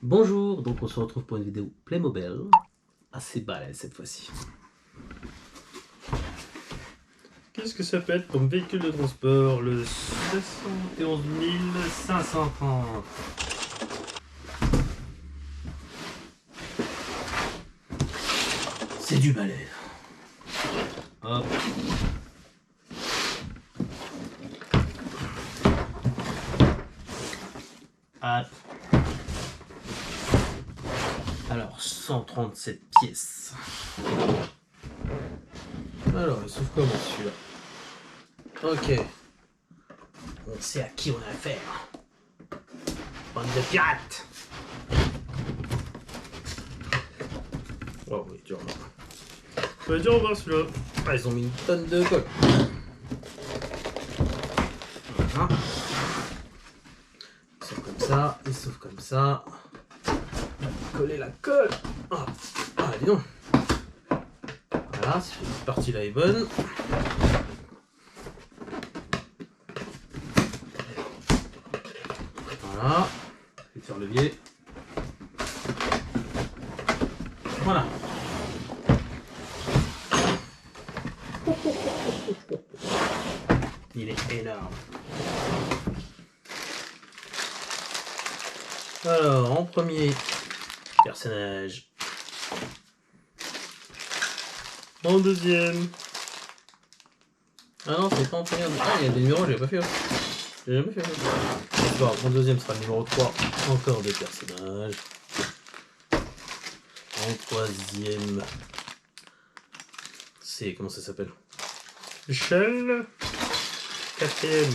Bonjour, donc on se retrouve pour une vidéo Playmobil, assez balèze cette fois-ci. Qu'est-ce que ça peut être comme véhicule de transport? Le 71 530. C'est du balèze. Hop. Hop. Alors, 137 pièces. Alors, il s'ouvre comment celui-là? Ok. On sait à qui on a affaire. Bande de pirates. Oh oui, dur. Ça va être dur à voir celui-là. Ah, ils ont mis une tonne de colle. Voilà. Ils s'ouvrent comme ça, ils s'ouvrent comme ça. Coller la colle. Ah, dis donc. Voilà, cette partie-là est bonne. Voilà. Je vais faire levier. Voilà. Il est énorme. Alors, en premier personnage. En deuxième. Ah non, c'est pas en premier. Ah, il y a des numéros, j'ai pas fait. J'ai jamais fait. Bon, en deuxième sera le numéro 3. Encore des personnages. En troisième. C'est. Comment ça s'appelle? Michel. Quatrième.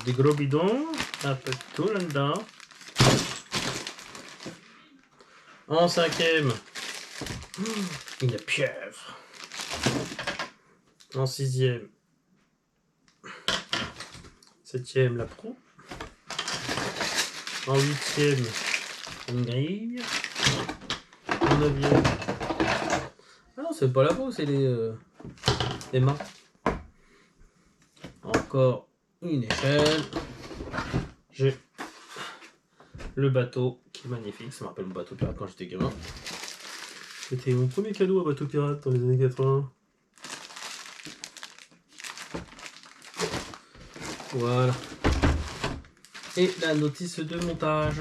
Des gros bidons. Un peu de tout là-dedans. En cinquième. Une pieuvre. En sixième. Septième, la proue. En huitième, une grille. En neuvième. Ah non, c'est pas la peau, c'est les mains. Encore une échelle. J'ai le bateau qui est magnifique. Ça me rappelle mon bateau pirate quand j'étais gamin. C'était mon premier cadeau à bateau pirate dans les années 80. Voilà. Et la notice de montage.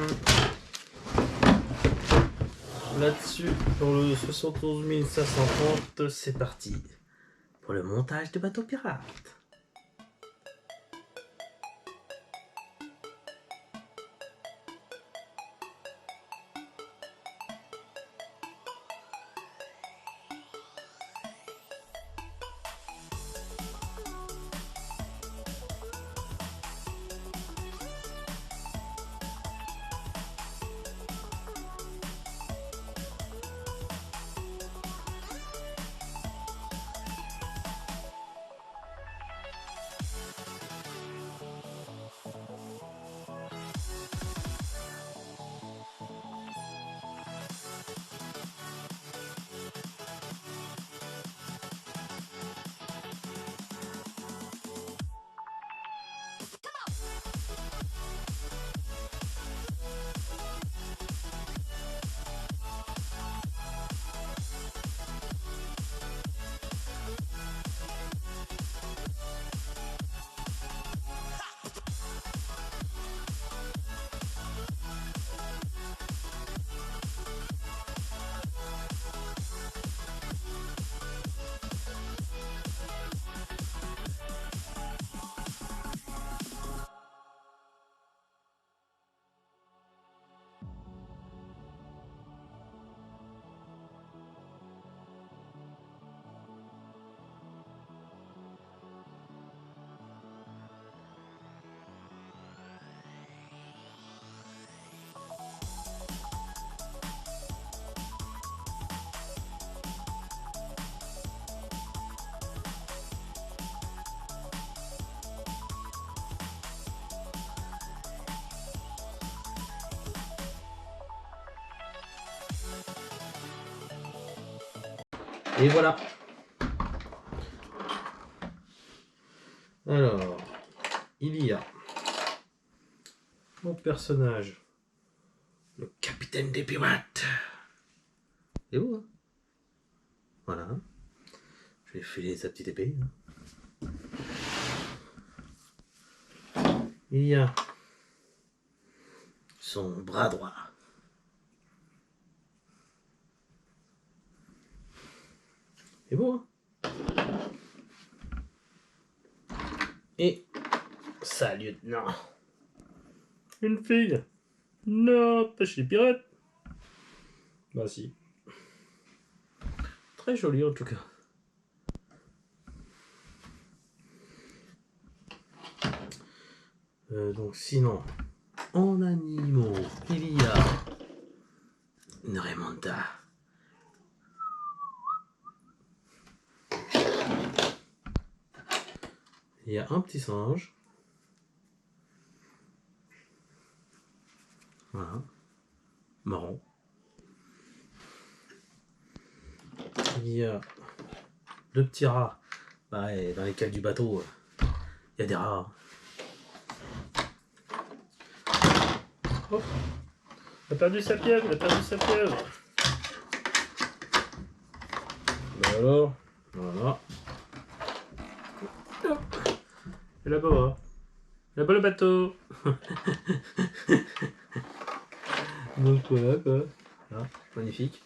Là-dessus, pour le 71 530, C'est parti pour le montage de bateau pirate. Et voilà. Alors, il y a mon personnage, le capitaine capitaine des pirates. C'est beau, hein? Voilà. Je vais filer sa petite épée. Il y a son bras droit. C'est beau, hein? Et sa lieutenant. Une fille. Non, pas chez les pirates. Bah si. Très joli en tout cas. Donc sinon, en animaux, il y a une Raymondda. Il y a un petit singe. Voilà. Marrant. Il y a deux petits rats. Bah, et dans les cales du bateau, il y a des rats. Oh. Il a perdu sa pieuvre, il a perdu sa pieuvre. Bah alors, voilà. Et là-bas. Là-bas le bateau. Donc voilà quoi. Là, magnifique.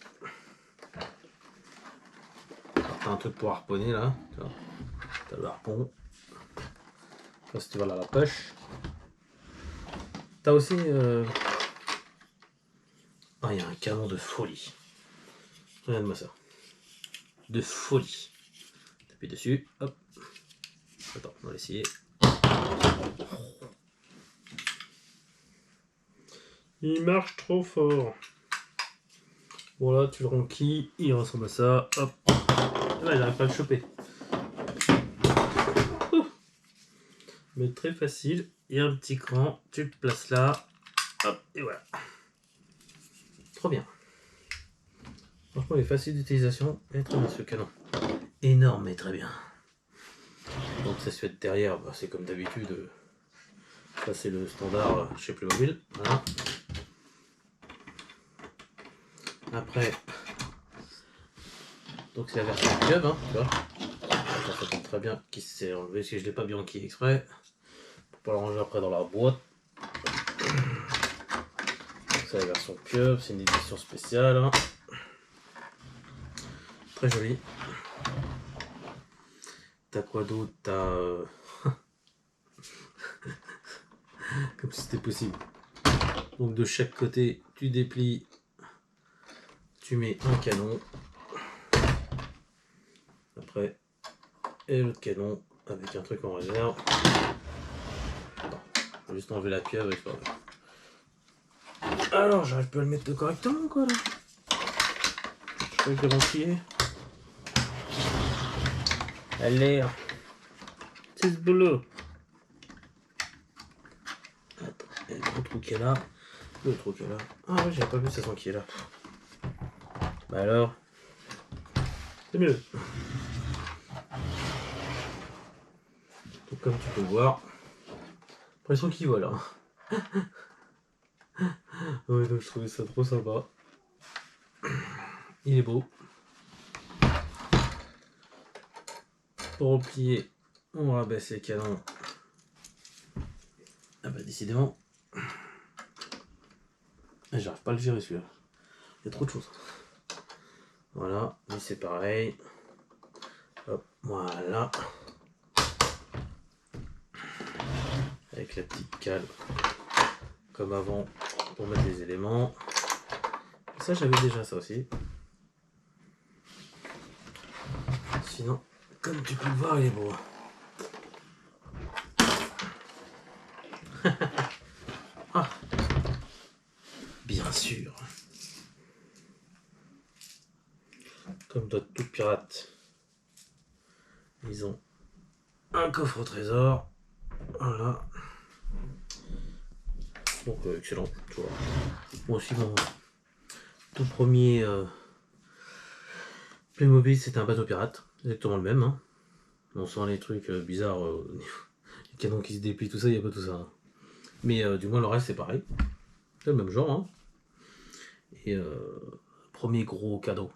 Alors, t'as un truc pour harponner là. Tu vois. T'as le harpon. Là, si tu vas là, la pêche. T'as aussi. Ah, il y a un canon de folie. Regarde-moi ça. De folie. T'appuies dessus. Hop. Attends, on va l'essayer. Il marche trop fort. Voilà, tu le ronquilles, il ressemble à ça. Hop. Là, il n'arrive pas à le choper. Mais très facile. Il y a un petit cran, tu le places là. Hop, et voilà. Trop bien. Franchement, il est facile d'utilisation et très bien ce canon. Énorme et très bien. Donc ça se fait derrière, bah, c'est comme d'habitude. Ça c'est le standard chez Playmobil. Voilà. Après, donc c'est la version pieuvre, hein, tu vois. Ça tombe très bien qui s'est enlevé si je l'ai pas bien enquillé exprès. Pour pas le ranger après dans la boîte. C'est la version pieuvre, c'est une édition spéciale. Hein. Très jolie. T'as quoi d'autre? T'as. Comme si c'était possible. Donc de chaque côté, tu déplies. Tu mets un canon. Après, et l'autre canon avec un truc en réserve. Attends, je vais juste enlever la pieuvre et pas. Alors, j'arrive pas à le mettre correctement quoi là. Je crois que je vais l'enquiller. Allez, C'est ce boulot. attends, il y a le trou qui est là. Le trou qui est là. Ah ouais, j'avais pas vu ça qui est là. Bah alors, C'est mieux. donc comme tu peux voir, pression qu'il vole. Hein. Ouais, donc je trouvais ça trop sympa. Il est beau. Pour replier, on rabaisse les canons. Ah bah décidément, j'arrive pas à le gérer celui-là. Il y a trop de choses. Voilà, lui c'est pareil. Hop, voilà. Avec la petite cale, comme avant, pour mettre les éléments. Ça j'avais déjà ça aussi. Sinon, comme tu peux le voir, il est beau. Ah, bien sûr. Comme d'autres tout pirates, ils ont un coffre au trésor. Voilà. Donc excellent, tu vois. Moi aussi mon tout premier Playmobil c'était un bateau pirate, exactement le même. Hein. On sent les trucs bizarres, les canons qui se déplient, tout ça, il n'y a pas tout ça. Hein. Mais du moins le reste c'est pareil. C'est le même genre. Hein. Et premier gros cadeau,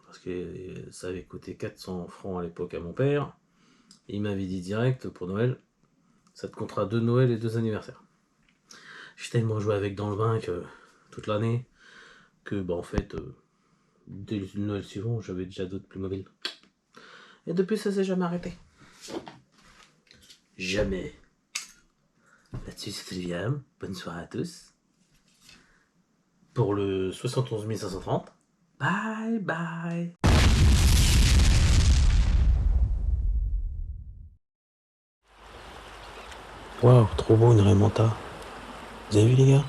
parce que ça avait coûté 400 francs à l'époque à mon père. Et il m'avait dit direct pour Noël, ça te comptera 2 Noël et 2 anniversaires. J'ai tellement joué avec dans le bain que toute l'année que en fait dès le Noël suivant j'avais déjà d'autres Playmobil. Et depuis ça s'est jamais arrêté. Jamais. Là-dessus c'était William. Bonne soirée à tous. Pour le 71 530. Bye bye. Waouh, trop beau une Raymanta. Vous avez vu les gars?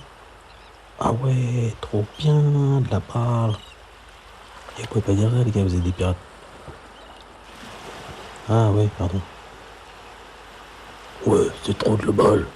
Ah ouais, trop bien, de la parle. Et vous pouvez pas dire ça les gars, vous êtes des pirates. Ah ouais, pardon. Ouais, c'est trop de le bol.